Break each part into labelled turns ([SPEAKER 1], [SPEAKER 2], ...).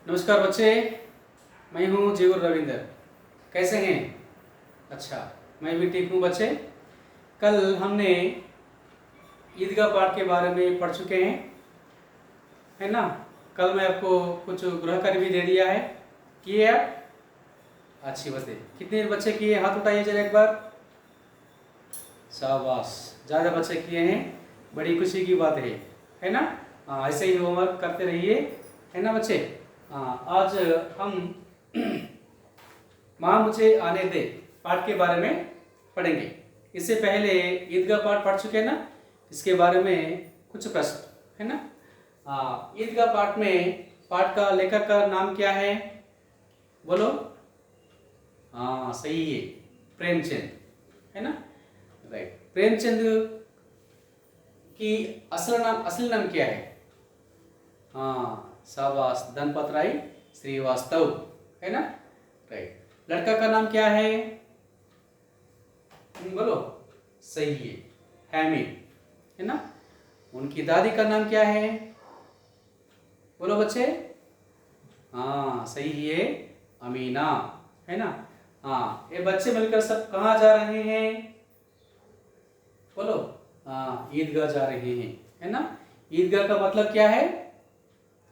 [SPEAKER 1] नमस्कार बच्चे, मैं हूँ जीवर रविंदर। कैसे हैं? अच्छा, मैं भी ठीक हूँ बच्चे। कल हमने ईदगाह पाठ के बारे में पढ़ चुके हैं, है ना। कल मैं आपको कुछ गृह कार्य भी दे दिया है। किए आप? अच्छी बात है। कितने बच्चे किए? हाथ उठाइए जरा एक बार। शाबाश, ज़्यादा बच्चे किए हैं, बड़ी खुशी की बात है ना। हाँ, ऐसे ही होमवर्क करते रहिए, है ना बच्चे। हाँ, आज हम माँ मुझे आने दे पाठ के बारे में पढ़ेंगे। इससे पहले ईदगाह पाठ पढ़ चुके हैं ना, इसके बारे में कुछ प्रश्न, है ना। हाँ, ईदगाह पाठ में पाठ का लेखक का नाम क्या है? बोलो। हाँ, सही है, प्रेमचंद, है ना। राइट। प्रेमचंद की असली नाम क्या है? हाँ, शाबाश, धनपत राय श्रीवास्तव, है ना। राइट। लड़का का नाम क्या है? बोलो। सही है, हैमिद, है ना। उनकी दादी का नाम क्या है? बोलो बच्चे। हाँ, सही है, अमीना, है ना। हाँ, ये बच्चे मिलकर सब कहाँ जा रहे हैं? बोलो। हाँ, ईदगाह जा रहे हैं, है ना। ईदगाह का मतलब क्या है?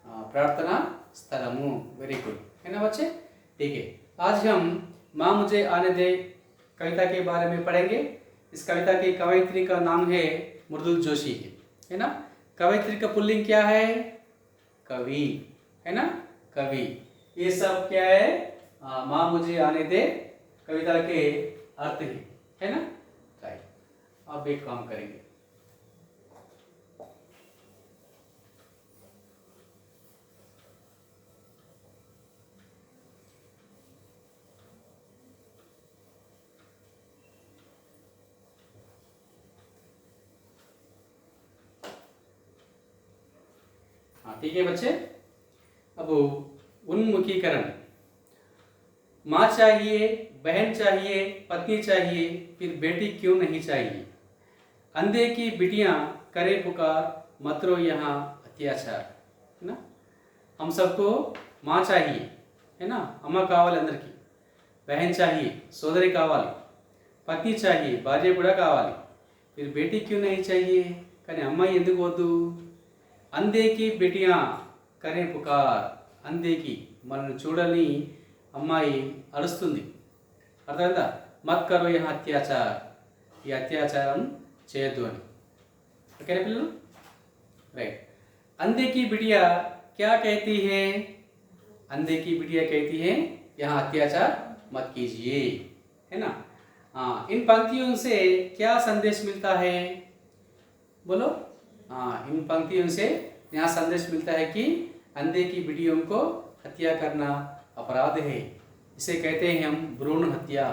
[SPEAKER 1] प्रार्थना स्थलमु। वेरी गुड, है ना बच्चे। ठीक है, आज हम माँ मुझे आने दे कविता के बारे में पढ़ेंगे। इस कविता की कवयित्री का नाम है मृदुल जोशी, है ना। कवयित्री का पुल्लिंग क्या है? कवि, है ना, कवि। ये सब क्या है? माँ मुझे आने दे कविता के अर्थ है ना। राइट। अब एक काम करेंगे, हाँ ठीक है बच्चे। अब उन्मुखीकरण। माँ चाहिए, बहन चाहिए, पत्नी चाहिए, फिर बेटी क्यों नहीं चाहिए। अंधे की बिटियां करे पुकार, मत रो यहाँ अत्याचार, है ना। हम सबको माँ चाहिए, है ना, अम्मा कावाली अंदर की। बहन चाहिए, సోదరి కావాలి, పత్ని चाहिए, భార్య కూడా కావాలి, फिर बेटी क्यों नहीं चाहिए, కానీ అమ్మాయి ఎందుకు వద్దు. అందేకి బిటియా కరే పుకార్. అందేకి మనల్ని చూడని అమ్మాయి అరుస్తుంది, అర్థమైందా. మత్ కరో యహ అత్యాచార్, ఈ అత్యాచారం చేయొద్దు అని. ఓకేనా పిల్లలు? రైట్. अंधे की बिटिया क्या कहती है? अंधे की बिटिया कहती है यहाँ अत्याचार मत कीजिए, है ना। हाँ, इन पंक्तियों से क्या संदेश मिलता है? बोलो। हाँ, इन पंक्तियों से यहाँ संदेश मिलता है कि अंधे की बिटियों को हत्या करना अपराध है। इसे कहते हैं हम भ्रूण हत्या।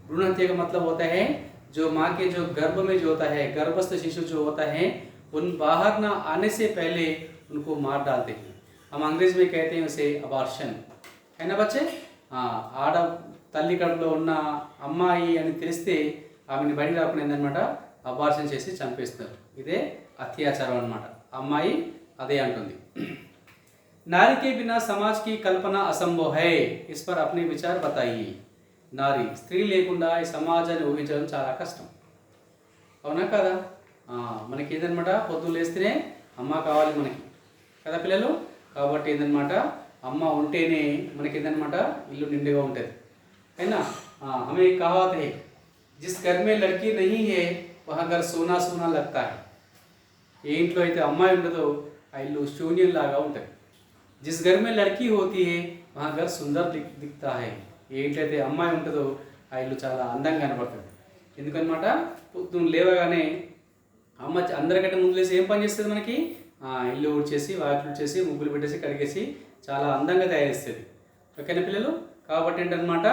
[SPEAKER 1] भ्रूण हत्या का मतलब होता है जो माँ के जो गर्भ में जो होता है, गर्भस्थ शिशु जो होता है, उन बाहर ना आने से पहले उनको मार डालते हैं। हम अंग्रेज में कहते हैं उसे अबार्शन, है ना बच्चे. ఆడ తల్లి కడుపులో ఉన్న అమ్మాయి అని తెలిస్తే ఆమెను బయట రాకుండా ఏంటనమాట అబార్షన్ చేసి చంపేస్తారు. ఇదే అత్యాచారం అనమాట. అమ్మాయి అదే అంటుంది. नारी के बिना समाज की कल्पना असंभव है, इस पर अपने विचार बताइए. నారీ, స్త్రీ లేకుండా ఈ సమాజాన్ని ఊహించడం చాలా కష్టం, అవునా కదా. మనకి ఏదనమాట, పొద్దున్న లేస్తేనే అమ్మ కావాలి మనకి, కదా పిల్లలు. కాబట్టి ఏందనమాట, అమ్మ ఉంటేనే మనకి ఏందనమాట ఇల్లు నిండుగా ఉంటుంది, है ना. हमें कहावत है, जिस घर में लड़की नहीं है वहाँ घर सोना सोना लगता है. ఏ ఇంట్లో అయితే అమ్మాయి ఉండదో ఆ ఇల్లు శూన్యంలాగా ఉంటుంది. जिस घर में लड़की होती है वहाँ घर सुंदर दिखता है. ఏ ఇంట్లో అయితే అమ్మాయి ఉంటుందో ఆ ఇల్లు చాలా అందంగా కనబడుతుంది. ఎందుకనమాట, పొద్దున్న లేవగానే అమ్మ అందరికంటే ముందు లేసి ఏం పని చేస్తుంది మనకి? ఇల్లు ఊడ్చేసి, వాకిలు ఊడ్చేసి, ముగ్గులు పెట్టేసి, కడిగేసి చాలా అందంగా తయారు చేస్తుంది. ఓకేనా పిల్లలు? కాబట్టి ఏంటనమాట,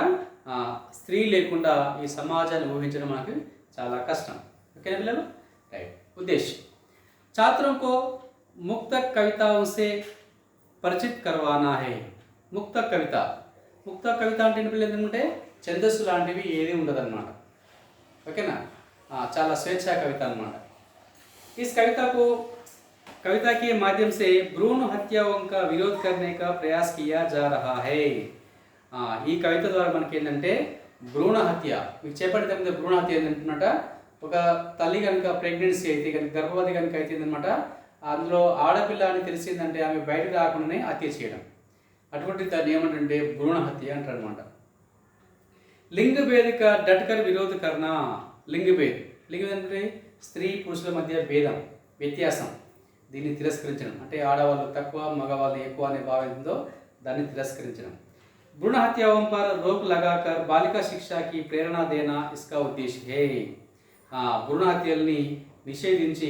[SPEAKER 1] స్త్రీ లేకుండా ఈ సమాజాన్ని ఊహించడం మనకు చాలా కష్టం. ఓకేనా పిల్లలు? రైట్. ఉద్దేశ్యం, छात्रों को मुक्तक कविताओं से పరిచిత్ करवाना है. ముక్తక్ కవిత. ముక్తక్ కవిత అంటే ఏంటంటే ఛందస్సు లాంటివి ఏది ఉండదన్నమాట. ఓకేనా. చాలా స్వేచ్ఛా కవిత అన్నమాట. इस कविता को कविता के माध्यम से भ्रूण हत्याओं का विरोध करने का प्रयास किया जा रहा है। ఈ కవిత ద్వారా మనకి ఏంటంటే భ్రూణ హత్య మీకు చేపట్టే మీద భ్రూణ హత్య ఏంటంటే ఒక తల్లి కనుక ప్రెగ్నెన్సీ అయితే కనుక గర్భవతి కనుక అయితే అనమాట అందులో ఆడపిల్ల అని తెలిసిందంటే ఆమె బయట రాకుండానే హత్య చేయడం అటువంటి దాన్ని ఏమంటే భ్రూణ హత్య అంటారు అనమాట। లింగ భేద का डटकर विरोध करना। లింగ భేద్ అంటే స్త్రీ పురుషుల మధ్య భేదం వ్యత్యాసం దీన్ని తిరస్కరించడం అంటే ఆడవాళ్ళు తక్కువ మగవాళ్ళు ఎక్కువ అనే భావంతో దాన్ని తిరస్కరించడం। भ्रूण हत्याओं पर रोक लगाकर बालिका शिक्षा की प्रेरणा देना इसका उद्देश्य है। భ్రూణ హత్యల్ని నిషేధించి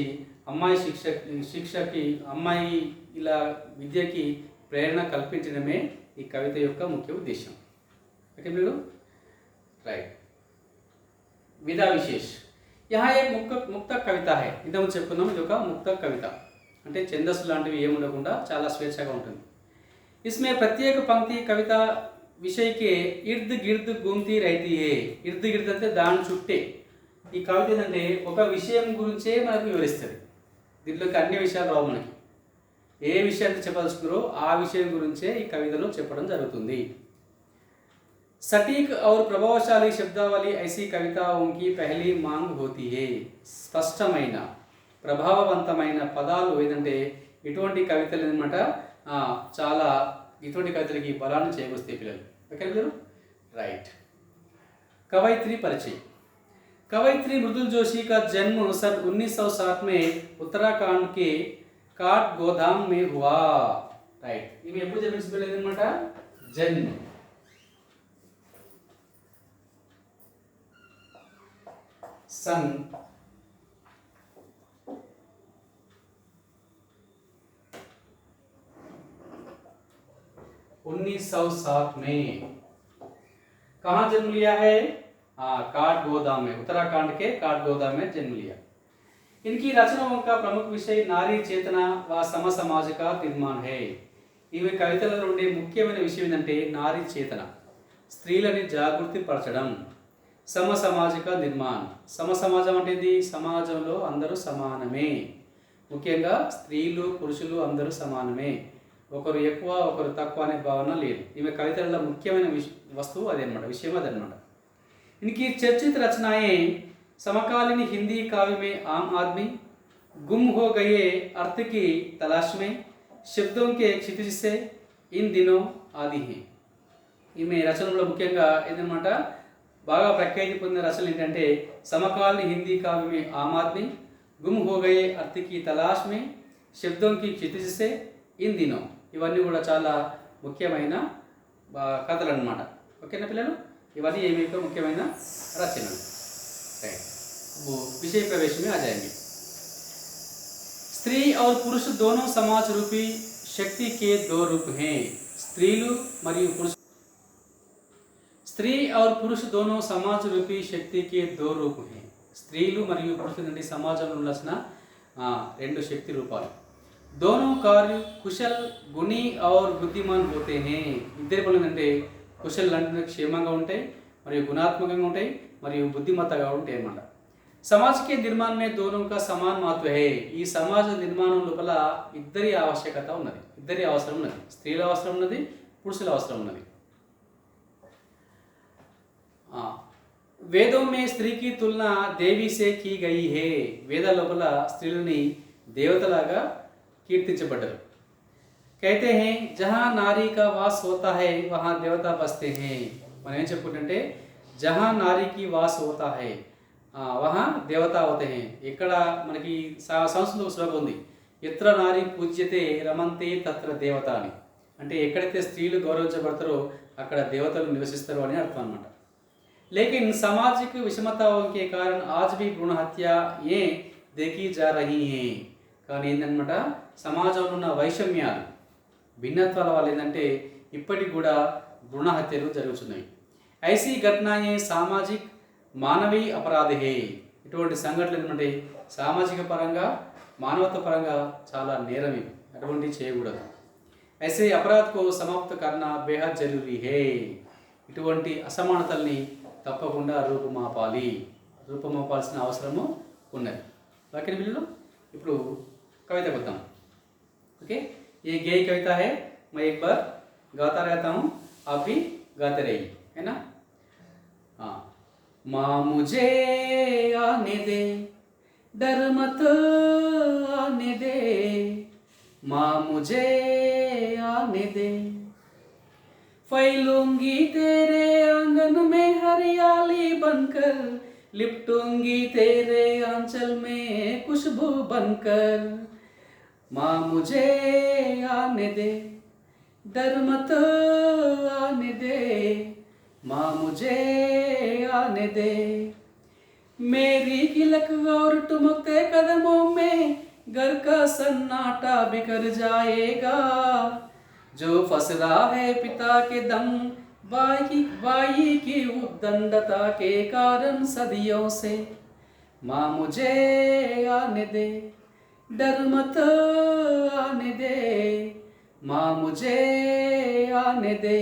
[SPEAKER 1] అమ్మాయి శిక్షకి అమ్మాయి ఇలా విద్యకి ప్రేరణ కల్పించడమే ఈ కవిత యొక్క ముఖ్య ఉద్దేశం। ఓకే మీరు राइट। विधा विशेष यहाँ एक मुक्तक कविता है। ఇంతకు చెప్పుకున్నాం ఇది ఒక ముక్తక్ కవిత అంటే ఛందస్సు లాంటివి ఏమి ఉండకుండా చాలా స్వేచ్ఛగా ఉంటుంది। इसमें प्रत्येक पंक्ति कविता विषय के इर्द गिर्द घूमती रहती है। इर्द गिर्द అంటే దాని చుట్టే ఈ కవిత ఏంటంటే ఒక విషయం గురించే మనకు వివరిస్తుంది। దీంట్లోకి అన్ని విషయాలు రావు మనకి ఏ విషయాన్ని చెప్పదలుచుకున్నారో ఆ విషయం గురించే ఈ కవితలో చెప్పడం జరుగుతుంది। सटीक और प्रभावशाली शब्दावली ऐसी कविताओं की पहली मांग होती है। స్పష్టమైన ప్రభావవంతమైన పదాలు ఏంటంటే ఇటువంటి కవితలు అన్నమాట చాలా ఇటువంటి కవితలకి బలాన్ని చేకూరుస్తాయి పిల్లలు। ఓకే మీరు राइट। कवयित्री परिचय। कवयित्री मृदुल जोशी का जन्म सन 1960 में उत्तराखंड के काठ गोदाम में हुआ। राइट। इवे ఎప్పుడు జన్మించబడిందన్నమాట జన్మ सन 1960 में कहाँ जन्म लिया है? काठ गोदाम में, उत्तराखंड के काठ गोदाम में जन्म लिया। इनकी रचनाओं का प्रमुख विषय नारी चेतना व सम समाज का निर्माण है। ఇవి కవితలలో ఉండే ముఖ్యమైన విషయం ఏంటంటే నారీ చేతన స్త్రీలని జాగృతి పరచడం సమ సామాజిక నిర్మాణం। సమ సమాజం అంటే ఇది సమాజంలో అందరూ సమానమే ముఖ్యంగా స్త్రీలు పురుషులు అందరూ సమానమే ఒకరు ఎక్కువ ఒకరు తక్కువ అనే భావన లేదు। ఈమె కవితలలో ముఖ్యమైన వస్తువు అదన్నమాట విషయం అదన్నమాట। इनकी चर्चित रचनाएं समकालीन हिंदी काव्य में आम आदमी गुम हो गए अर्थ की तलाश में शब्दों के क्षितिज से इन दिनों आदि हैं। ఈమె రచనలో ముఖ్యంగా ఏంటన్నమాట బాగా ప్రఖ్యాతి పొందిన రచనలు ఏంటంటే సమకాలీన హిందీ కావ్య में आम आदमी गुम हो गए अर्थ की तलाश में शब्दों की क्षितिज से इन दिनों ఇవన్నీ కూడా చాలా ముఖ్యమైన కథలు అన్నమాట। ఓకేనా పిల్లలు ఇవన్నీ ఏమి ముఖ్యమైన రచనలు। वो विषय प्रवेश में आ जाएंगे। स्त्री और पुरुष दोनों समाज रूपी शक्ति के दो रूप हैं। स्त्री और पुरुष दोनों समाज रूपी शक्ति के दो रूप हैं। స్త్రీలు మరియు పురుషులు అంటే సమాజంలో ఉన్న రెండు శక్తి రూపాలు। दोनों कार्य कुशल गुणी और बुद्धिमान होते हैं। ఇద్దరి పనులు అంటే కుశల్ అంటే క్షేమంగా ఉంటాయి మరియు గుణాత్మకంగా ఉంటాయి మరియు బుద్ధిమత్తగా ఉంటాయి అన్నమాట। समाज के निर्माण में दोनों का समान महत्व है। ఈ సమాజ నిర్మాణం లోపల ఇద్దరి ఆవశ్యకత ఉన్నది ఇద్దరి అవసరం ఉన్నది స్త్రీల అవసరం ఉన్నది పురుషుల అవసరం ఉన్నది। వేదों में स्त्री की तुलना देवी से की गई है। వేద లోపల స్త్రీలని దేవతలాగా कीर्तिंचबड्डाరు। कहते हैं जहाँ नारी का वास होता है वहाँ देवता बसते हैं। మనం ఏం చెప్పుకుంటే जहाँ नारी की वास होता है वहाँ देवता होते हैं। ఇక్కడ మనకి సంస్కృత శ్లోకం ఉంది ఎత్ర నారీ పూజ్యతే రమంతే తత్ర దేవత అని అంటే ఎక్కడైతే స్త్రీలు గౌరవించబడతారో అక్కడ దేవతలు నివసిస్తారు అని అర్థం అన్నమాట। लेकिन सामाजिक विषमताओं के कारण आज भी भ्रूण हत्या ये देखी जा रही हैं। కానీ ఏంటన్నమాట సమాజంలో ఉన్న వైషమ్యాలు భిన్నత్వాల వల్ల ఏంటంటే ఇప్పటికి కూడా భ్రూణ హత్యలు జరుగుతున్నాయి। ఐసీ ఘటనాయే సామాజిక మానవీయ అపరాధ హే। ఇటువంటి సంఘటనలు ఏంటంటే సామాజిక పరంగా మానవత్వ పరంగా చాలా నేరం ఇవి అటువంటి చేయకూడదు। ఐసే అపరాధ కో సమాప్త కర్నా బేహద్ జరూరీ హే। ఇటువంటి అసమానతల్ని తప్పకుండా రూపుమాపాల్సిన అవసరము ఉన్నది। వాక్య బిల్లులో ఇప్పుడు కవిత కొద్దాం। ओके, ये गेय कविता है, मैं एक बार गाता रहता हूँ, आप भी गाते रहिए, है ना। हाँ, माँ मुझे आने दे, डर मत आने दे, माँ मुझे आने दे, फैलूंगी तेरे आंगन में हरियाली बनकर, लिपटूंगी तेरे आंचल में खुशबू बनकर, माँ मुझे आने दे, डर मत आने दे, माँ मुझे आने दे, मेरी किलक और टुमकते कदमों में घर का सन्नाटा बिखर जाएगा, जो फंस रहा है पिता के दम बाई की उद्दंडता के कारण सदियों से, माँ मुझे आने दे, डर मत आने दे, माँ मुझे आने दे,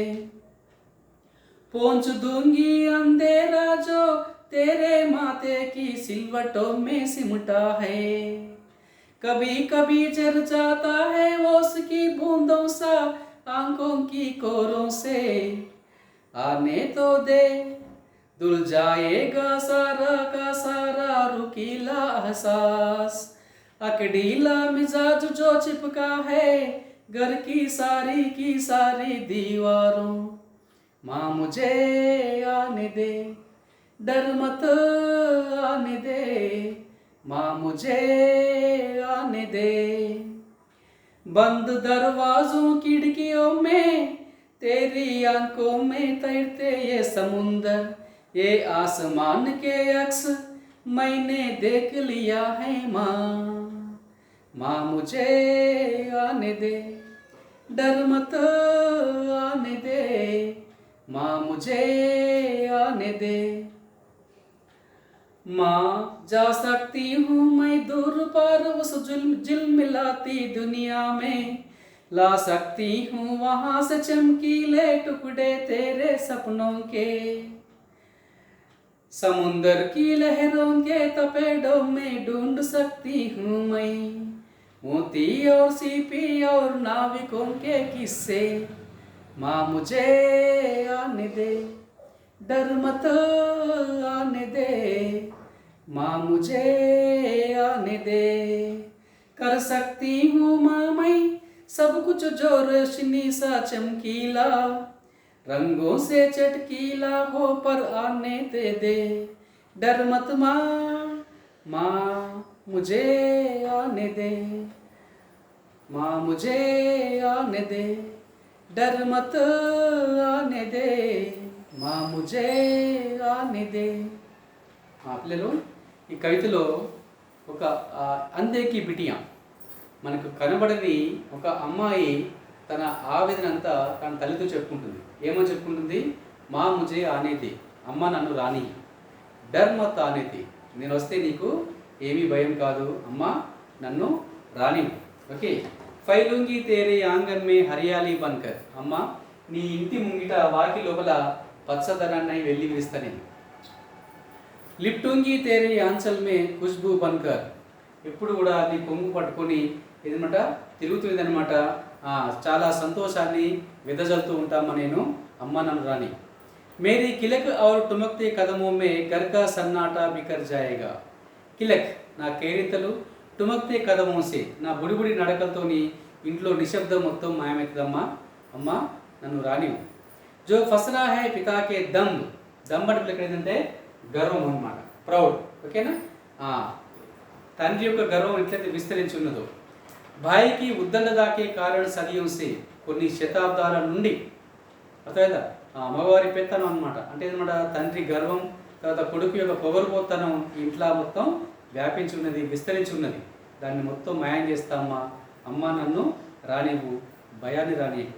[SPEAKER 1] पहुंच दूंगी अंधेरा जो तेरे माथे की सिलवटों में सिमटा है, कभी कभी जर जाता है वो उसकी बूंदों सा आंखों की कोरों से, आने तो दे, धुल जाएगा सारा का सारा रुकीला एहसास, अकड़ीला मिजाज जो चिपका है घर की सारी दीवारों, माँ मुझे आने दे, डर मत आने दे, माँ मुझे आने दे, बंद दरवाजों खिड़कियों में तेरी आंखों में तैरते ये समुंदर, ये आसमान के अक्स मैंने देख लिया है माँ, माँ मुझे आने दे, डर मत आने दे, माँ मुझे आने दे, माँ जा सकती हूँ मैं दूर पर उस झिलमिलाती दुनिया में, ला सकती हूँ वहाँ से चमकीले टुकड़े तेरे सपनों के, समुंदर की लहरों के तपेड़ों में ढूंढ सकती हूँ मैं मोती और सीपी और नाविकों के किस्से, माँ मुझे आने दे, डर मत आने दे, माँ मुझे आने दे, कर सकती हूँ माँ मैं सब कुछ जो रोशनी सा चमकीला, रंगों से चटकीला हो पर आने दे, डर मत माँ, माँ मुझे आने दे, माँ मुझे आने दे, डर मत आने दे, माँ मुझे आने दे। పిల్లలు ఈ కవితలో ఒక అందేకి బిటియా మనకు కనబడని ఒక అమ్మాయి తన ఆవేదన అంతా తన తల్లితో చెప్పుకుంటుంది. ఏమో చెప్పుకుంటుంది? మా ముజే ఆనేది, అమ్మ నన్ను రాని, డర్ మత్ ఆనేది, నేను వస్తే నీకు ఏమీ భయం కాదు, అమ్మ నన్ను రాని. ఓకే, ఫైలుంగి తేరే ఆంగన్ మే హరియాలి బన్కర్, అమ్మ నీ ఇంటి ముంగిట వాకి లోపల పచ్చదనాన్ని వెళ్ళి విరుస్తా నేను. లిప్టుంగి తేరే ఆంచల్ మే ఖుష్బూ బన్కర్, ఎప్పుడు కూడా నీ కొంగు పట్టుకొని ఏదన్నమాట తిరుగుతుందన్నమాట, చాలా సంతోషాన్ని వెదజల్లుతూ ఉంటామా నేను, అమ్మ నన్ను రాని. మేరీ కిలక్ ఔర్ టుమక్తే కదమో మే ఘర్ కా సన్నాటా బిఖర్ జాయేగా, కిలక్ నా కేరింతలు, టుమక్తే కదమో సే నా బుడిబుడి నడకలతోని ఇంట్లో నిశ్శబ్దం మొత్తం మాయమవుతుందమ్మా, అమ్మ నన్ను రానివు. జో ఫసరా హై పితాకే దమ్, దమ్ అంటే ఇక్కడ ఏంటంటే గర్వం అన్నమాట, ప్రౌడ్. ఓకేనా, తండ్రి యొక్క గర్వం ఎట్లయితే విస్తరించి ఉన్నదో, భాయికి ఉద్దండదాకే కారణ సదియంసే కొన్ని శతాబ్దాల నుండి, అర్థమైందా, మగవారి పెత్తనం అనమాట. అంటే ఏదన్నమాట, తండ్రి గర్వం, తర్వాత కొడుకు యొక్క పొగరుపోతనం ఇంట్లో మొత్తం వ్యాపించి ఉన్నది, విస్తరించి ఉన్నది. దాన్ని మొత్తం మాయం చేస్తామా, అమ్మ నన్ను రానివ్వు, భయాన్ని రానివ్వు.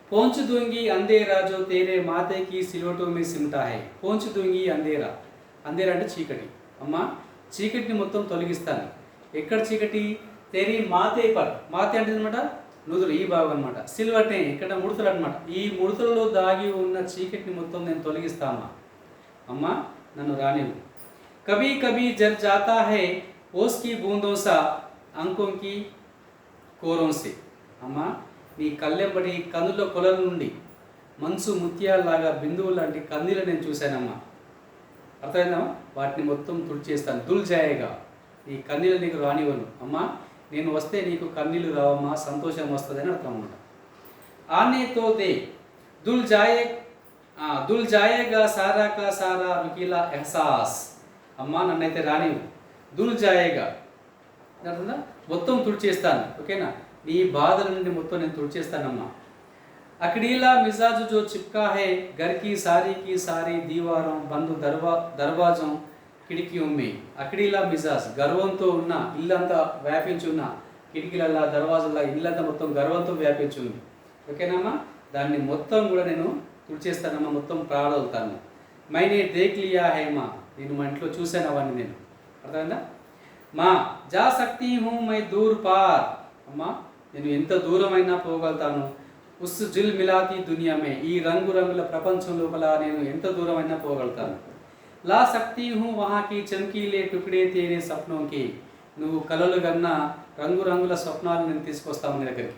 [SPEAKER 1] పోంచు దూంగి అంధేరా జో తేరే మాతేకి సిలోటో మీ సిమ్టా హై, పోంచు దూంగి అంధేరా, అంధేరా అంటే చీకటి. అమ్మ చీకటిని మొత్తం తొలగిస్తాను. ఎక్కడ చీకటి? తేరీ మాతే పర్, మాతే అంటే అనమాట నుదురు, ఈ భాగం అనమాట. సిల్వటే ఇక్కడ ముడతలు అనమాట, ఈ ముడతలలో దాగి ఉన్న చీకటిని మొత్తం నేను తొలగిస్తామా, అమ్మ నన్ను రానివ్వు. कभी कभी जर जाता है ओस की बूंदों सा आंखों की కోరం సే అమ్మా నీ కళ్ళెంబడి కన్నుల కొలల నుండి మంచు ముత్యాలలాగా బిందువు లాంటి కన్నీళ్ళు నేను చూశానమ్మా. అర్థమైందమ్మా? వాటిని మొత్తం తుడిచేస్తాను. దుల్ జాయేగా, నీ కన్నీళ్ళు నీకు రానివ్వను అమ్మా. నేను వస్తే నీకు కన్నీళ్ళు రావమ్మా, సంతోషం వస్తుందని అర్థం అన్నమాట. ఆనే తో దే దుల్ జాయేగా సారా కా సారా రుకీలా ఎహసాస్. అమ్మా నన్నైతే రానివ్వు. దుల్ జాయేగా అర్థందా? మొత్తం తుడిచేస్తాను. ఓకేనా? నీ బాధల నుండి మొత్తం నేను తుడిచేస్తానమ్మా. अकड़ीला मिजाज जो चिपका है घर की सारी दीवारों बंद दरवाजों కిటికీयों में అకడీలా మిజాజ్ గర్వంతో ఉన్న ఇల్లంతా వ్యాపించి ఉన్న కిటికీలల్లా దర్వాజల్లా ఇల్లంతా మొత్తం గర్వంతో వ్యాపించి ఉంది. ఓకేనమ్మా? దాన్ని మొత్తం కూడా నేను తుడిచేస్తానమ్మా, మొత్తం ప్రాడవుతాను. మైనే దేఖ్ లియా హై మా, నేను మా ఇంట్లో చూశాను అవన్నీ నేను. అర్థమైందా? మా జా సక్తీ హూ మై దూర్ పార్, అమ్మా నేను ఎంత దూరమైనా పోగలుగుతాను. ఉస్ జిల్ మిలాతి దునియామే, ఈ రంగురంగుల ప్రపంచం లోపల నేను ఎంత దూరమైనా పోగలుగుతాను. లా సక్తీ హూ వహాకి చమ్కీలే టుకడే తేరే సప్నోకి, నువ్వు కలలు కన్నా రంగురంగుల స్వప్నాలు నేను తీసుకొస్తాను నీ దగ్గరికి.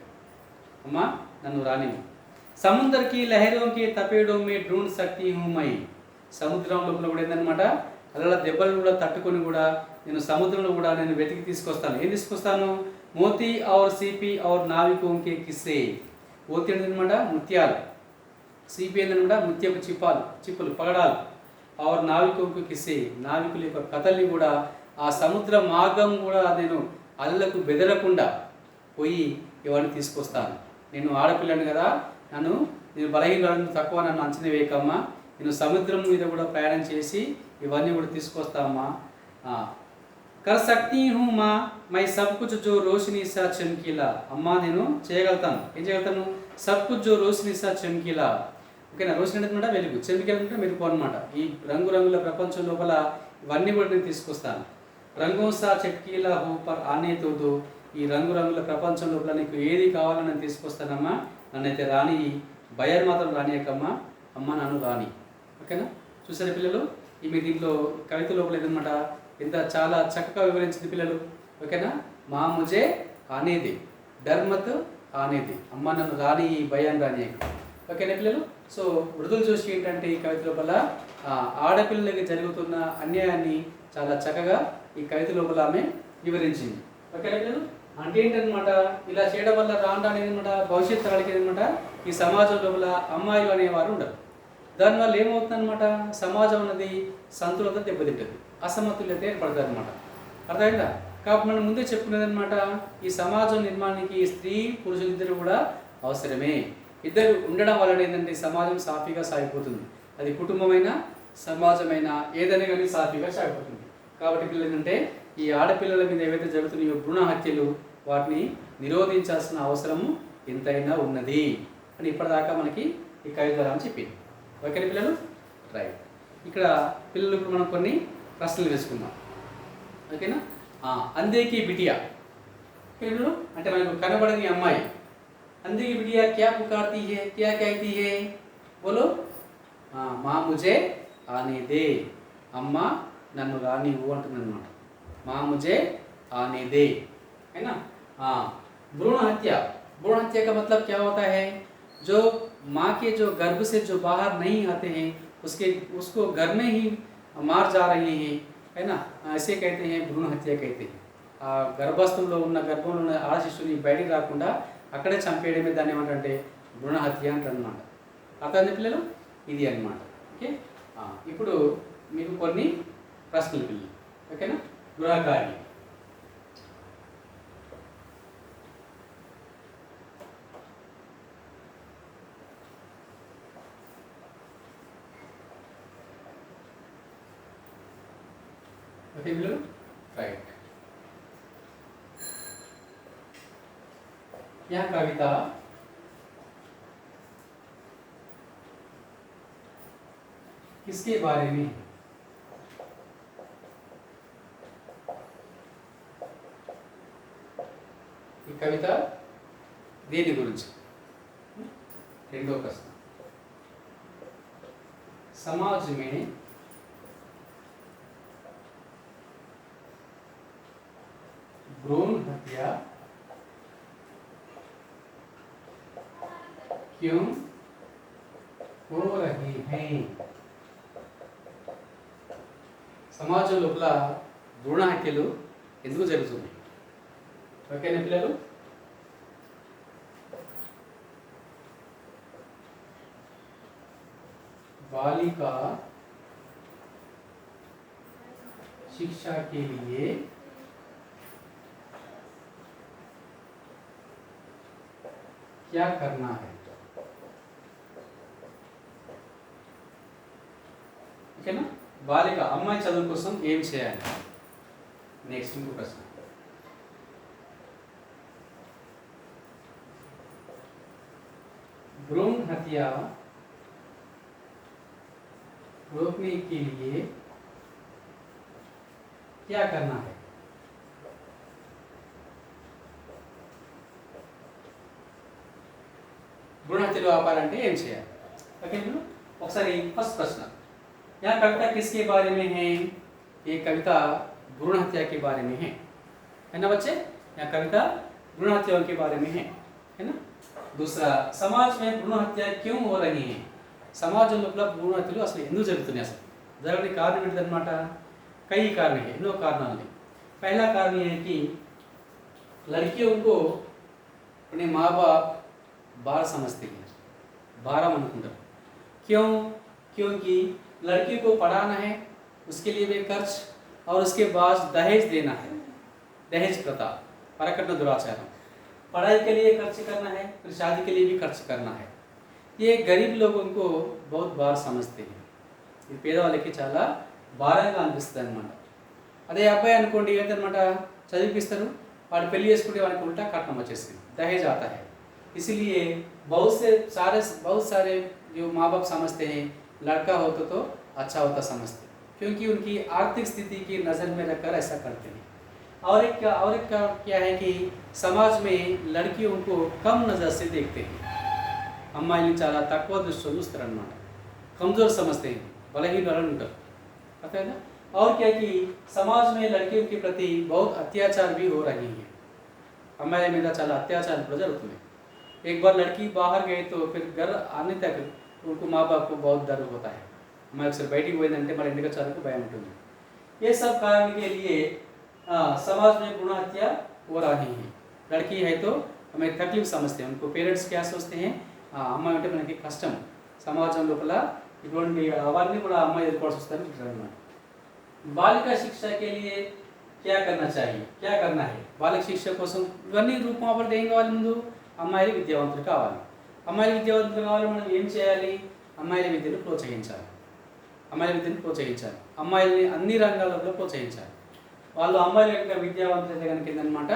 [SPEAKER 1] అమ్మా నన్ను రాని. సముద్రకి లహరోంకి తపేడోమే ఢూంఢ్ సక్తీ హూ మై, సముద్రం లోపల కూడా ఏందనమాట అలా దెబ్బలు కూడా తట్టుకొని కూడా నేను సముద్రంలో కూడా నేను వెతికి తీసుకొస్తాను. ఏం తీసుకొస్తాను? మోతీ ఔర్ సిపి ఔర్ నావికోంకే కిస్సే. మోతీ ఏంటనమాట ముత్యాలు, సిపి ఏంటనమాట ముత్యపు చిప్పులు పగడాలు. ఔర్ నావికోంకు కిస్సే, నావికుల యొక్క కథల్ని కూడా ఆ సముద్ర మార్గం కూడా నేను అల్లకు బెదరకుండా పోయి ఇవన్నీ తీసుకొస్తాను. నేను ఆడపిల్లను కదా, నేను బలహీనను తక్కువ నన్ను అంచనా వేయకమ్మా, నేను సముద్రం మీద కూడా ప్రయాణం చేసి ఇవన్నీ కూడా తీసుకొస్తామా. कर सकती हूँ माँ मैं सब कुछ जो रोशनी सा चमकीला, అమ్మా నేను చేయగలుగుతాను. ఏం చేయగలుగుతాను? సబ్ కుచ్ జో రోషనీ సా చమ్కీలా. ఓకేనా? రోషని అంటే వెలుగు, చమ్కీలా అంటే మెరుపు అనమాట. ఈ రంగురంగుల ప్రపంచం లోపల ఇవన్నీ కూడా నేను తీసుకొస్తాను. రంగు సా చట్కీలా హూ పర్ ఆనే తోదో, ఈ రంగురంగుల ప్రపంచం లోపల నీకు ఏది కావాలని నేను తీసుకొస్తానమ్మా. నన్నైతే రాని, భయాలు మాత్రం రానియకమ్మా, అమ్మ నన్ను రాని. ఓకేనా? చూసారా పిల్లలు? మీ దీంట్లో కవిత లోపల ఏదన్నమాట ఇంత చాలా చక్కగా వివరించింది పిల్లలు. ఓకేనా? మా ముజే ఆనేది, డర్మత్ ఆనేది, అమ్మ నన్ను రాని, భయం రాని. ఓకేనా పిల్లలు? సో మృదుల్ జోషి ఏంటంటే ఈ కవిత లోపల ఆడపిల్లలకి జరుగుతున్న అన్యాయాన్ని చాలా చక్కగా ఈ కవిత లోపల ఆమె వివరించింది. ఓకేనా పిల్లలు? అంటే ఏంటనమాట, ఇలా చేయడం వల్ల రాను అనమాట భవిష్యత్ తరాలకి ఏంటనమాట ఈ సమాజం లోపల అమ్మాయిలు అనేవారు ఉండరు. దానివల్ల ఏమవుతుందన్నమాట, సమాజం అన్నది సంతులత దెబ్బతింటుంది, అసమతుల్యత ఏర్పడుతుంది అనమాట. అర్థమైందా? కాబట్టి మనం ముందే చెప్పుకునేదనమాట, ఈ సమాజం నిర్మాణానికి స్త్రీ పురుషులు ఇద్దరు కూడా అవసరమే. ఇద్దరు ఉండడం వలన ఏంటంటే సమాజం సాఫీగా సాగిపోతుంది. అది కుటుంబమైనా సమాజమైనా ఏదైనా కానీ సాఫీగా సాగిపోతుంది. కాబట్టి పిల్లలు ఏంటంటే ఈ ఆడపిల్లల మీద ఏవైతే జరుగుతున్నాయో భ్రూణ హత్యలు, వాటిని నిరోధించాల్సిన అవసరము ఎంతైనా ఉన్నది అని ఇప్పటిదాకా మనకి ఈ కవిత అని చెప్పింది. ఓకేనా పిల్లలు? రైట్. ఇక్కడ పిల్లలు ఇప్పుడు మనం కొన్ని ప్రశ్నలు వేసుకుందాం. ఓకేనా? అందేకి బిటియా పిల్లలు అంటే మనకు కనబడని అమ్మాయి. అందేకి బిటియా క్యా పుకార్తీ హే, క్యా कहती है బోలో. మా ముజే ఆనే దే, అమ్మ నన్ను రానివ్వు అంటుంది అనమాట. మా ముజే आने दे, है ना? भ्रूण हत्या का मतलब क्या होता है? जो माँ के जो गर्भ से जो बाहर नहीं आते हैं उसको घर में ही मार जा रहे हैं, है ना? ऐसे कहते हैं, भ्रूण हत्या कहते हैं. గర్భస్థంలో ఉన్న గర్భంలో ఉన్న ఆడ శిశువుని బయటికి రాకుండా అక్కడే చంపేయడమే దాన్ని ఏమంటే భ్రూణ హత్య అంటారనమాట. అర్థమైంది పిల్లలు? ఇది అన్నమాట. ఓకే. ఇప్పుడు మీకు కొన్ని ప్రశ్నలు పిల్లలు. ఓకేనా? గృహకార్యం. ఓకే పిల్లలు? రైట్. यह कविता किसके बारे में? ఈ కవిత దేని గురించి? రెండో ప్రశ్న. समाज में भ्रूण हत्या क्यों हो रही हैं. సమాజం లోపల భ్రూణ హత్యలు ఎందుకు జరుగుతున్నాయి? ఓకేనా పిల్లలు? बालिका शिक्षा के लिए क्या करना है? ఓకేనా? బాలిక అమ్మాయి చదువు కోసం ఏం చేయాలి? నెక్స్ట్ ఇంకో ప్రశ్న. भ्रूण हत्या रोकने के लिए क्या करना है? భ్రూణ హత్యలు ఆపాలంటే ఏం చేయాలి? ఓకే మీరు ఒకసారి ఫస్ట్ ప్రశ్న. यह कविता किसके बारे में है? ये कविता भ्रूण हत्या के बारे में है ना बच्चे? यह कविता भ्रूण हत्याओं के बारे में है ना? दूसरा, समाज में भ्रूण हत्या क्यों हो रही है? సమాజం లోపల భ్రూణ హత్యలు అసలు ఎందుకు జరుగుతున్నాయి? అసలు జరగడానికి కారణం ఏంటన్నమాట? कई कारण है, ఎన్నో కారణాలు ఉన్నాయి. पहला कारण ये है कि लड़कियों को अपने माँ बाप बार समझते हैं, बारह अनुకుంటారు. क्यों? क्योंकि लड़की को पढ़ाना है, उसके लिए भी खर्च और उसके बाद दहेज देना है. दहेज प्रथा परकट्न दुराचार. पढ़ाई के लिए खर्च करना है, फिर शादी के लिए भी खर्च करना है. ये गरीब लोगों को बहुत बार समझते हैं. ये పేదవాళ్ళకి చాలా భారంగా అనిపిస్తుంది అన్నమాట. అదే అబ్బాయి అనుకోండి ఏంటన్నమాట, చదివిపిస్తారు, వాడు పెళ్లి చేసుకుంటే వాడికి ఉల్టా కట్నం వచ్చేసింది, दहेज आता है. इसीलिए बहुत सारे जो माँ बाप समझते हैं लड़का होता तो अच्छा होता समझते, क्योंकि उनकी आर्थिक स्थिति की नज़र में रखकर ऐसा करते हैं. और एक क्या है कि समाज में लड़कियों को कम नज़र से देखते हैं. అమ్మాయిని చాలా తక్కువ దృష్టితో చూస్తారన్నమాట, कमज़ोर समझते हैं, బలహీనులను ఉంటారు. అర్థమైందా? और क्या कि समाज में लड़कियों के प्रति बहुत अत्याचार भी हो रही है. అమ్మాయిల మీద చాలా అత్యాచారం కూడా జరుగుతుంది. एक बार लड़की बाहर गई तो फिर घर आने तक उनको माँ बाप को बहुत डर होता है. అమ్మాయి ఒకసారి బయటికి పోయిందంటే మరి ఇంటికి వచ్చారకు భయం ఉంటుంది. ये सब कारण के लिए समाज में भ्रूण हत्या हो रही है. लड़की है तो हमें तकलीफ समझते हैं, उनको पेरेंट्स क्या सोचते हैं, అమ్మాయి అంటే మనకి కష్టం, సమాజం లోపల ఇటువంటి అవన్నీ కూడా అమ్మాయి ఎదుర్కోవాల్సి వస్తుందని. బాలిక శిక్ష के लिए क्या करना चाहिए? क्या करना है? బాలిక శిక్ష కోసం ఇవన్నీ రూపమాపలు ఏం కావాలి? ముందు అమ్మాయిలు విద్యావంతులు కావాలి. అమ్మాయిలు విద్యావంతులు కావాలి, మనం ఏం చేయాలి? అమ్మాయిల విద్యను ప్రోత్సహించాలి. అమ్మాయిల విద్యను ప్రోత్సహించాలి, అమ్మాయిల్ని అన్ని రంగాలలో ప్రోత్సహించాలి. వాళ్ళు అమ్మాయిల యొక్క విద్యావంతులైతే కనుక ఏంటన్నమాట,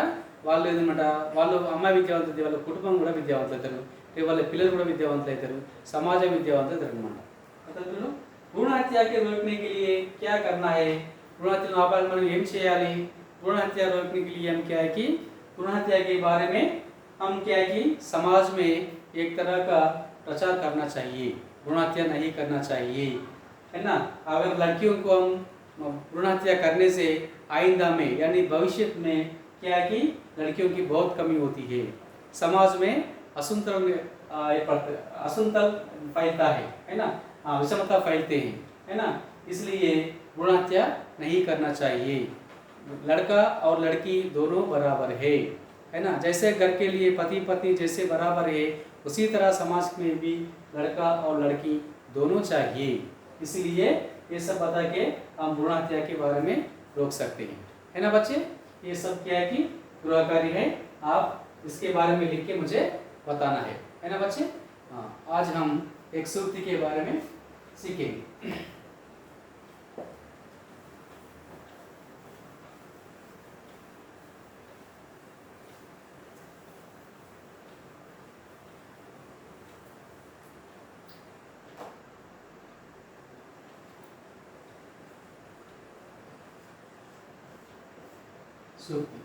[SPEAKER 1] వాళ్ళు ఏదన్నమాట, వాళ్ళు అమ్మాయి విద్యావంతులు వాళ్ళ కుటుంబం కూడా విద్యావంతులు అవుతారు, వాళ్ళ పిల్లలు కూడా విద్యావంతులు అవుతారు, సమాజం విద్యావంతులు అవుతారు అన్నమాట. అతను భ్రూణ హత్యకి रोकने के लिए क्या करना है? भ्रूण हत्या आपात మనం ఏం చేయాలి? भ्रूण हत्या रोकने के लिए हम क्या है कि भ्रूण हत्या के बारे में हम क्या है कि समाज में एक तरह का प्रचार करना चाहिए, भ्रूण हत्या नहीं करना चाहिए, है ना? अगर लड़कियों को हम भ्रूण हत्या करने से आइंदा में यानी भविष्य में क्या है कि लड़कियों की बहुत कमी होती है, समाज में असंतुलन फैलता है ना, विषमता फैलते हैं, है ना? इसलिए भ्रूण हत्या नहीं करना चाहिए. लड़का और लड़की दोनों बराबर है ना? जैसे घर के लिए पति पत्नी जैसे बराबर है, उसी तरह समाज में भी लड़का और लड़की दोनों चाहिए. इसलिए ये सब बता के हम भ्रूण हत्या के बारे में रोक सकते हैं, है ना बच्चे? ये सब क्या है कि गृहकार्य है, आप इसके बारे में लिख के मुझे बताना है ना बच्चे? हाँ, आज हम एक सूक्ति के बारे में सीखेंगे. सूक्ति.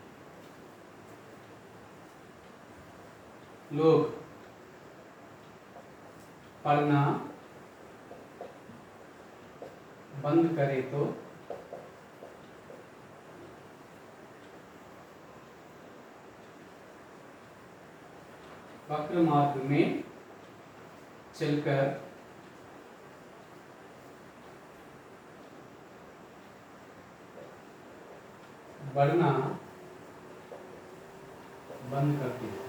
[SPEAKER 1] लोग पढ़ना बंद करे तो वक्र मार्ग में चलकर बढ़ना बंद करती है।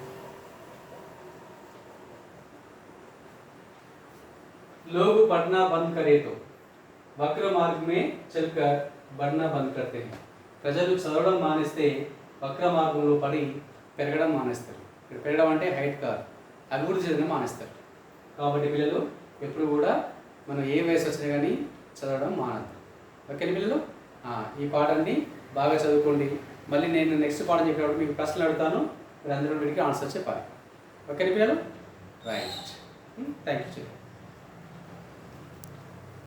[SPEAKER 1] लोग पढ़ना बंद करें तो వక్ర మార్గం में चलकर बढ़ना बंद करते हैं। ప్రజలు చదవడం మానేస్తే వక్ర మార్గంలో పడి పెరగడం మానేస్తారు. ఇక్కడ పెరగడం అంటే హైట్ కాదు, అభివృద్ధి చెందడం మానేస్తారు. కాబట్టి పిల్లలు ఎప్పుడు కూడా మనం ఏ వయసు వచ్చినా కానీ చదవడం మానద్దు. ఓకే పిల్లలు, ఈ పాఠాన్ని బాగా చదువుకోండి. మళ్ళీ నేను నెక్స్ట్ పాఠం చెప్పినప్పుడు మీకు ప్రశ్నలు అడుగుతాను, మీరు అందరూ వీటికి ఆన్సర్ చెప్పాలి. ఓకే పిల్లలు, రైట్. Thank you.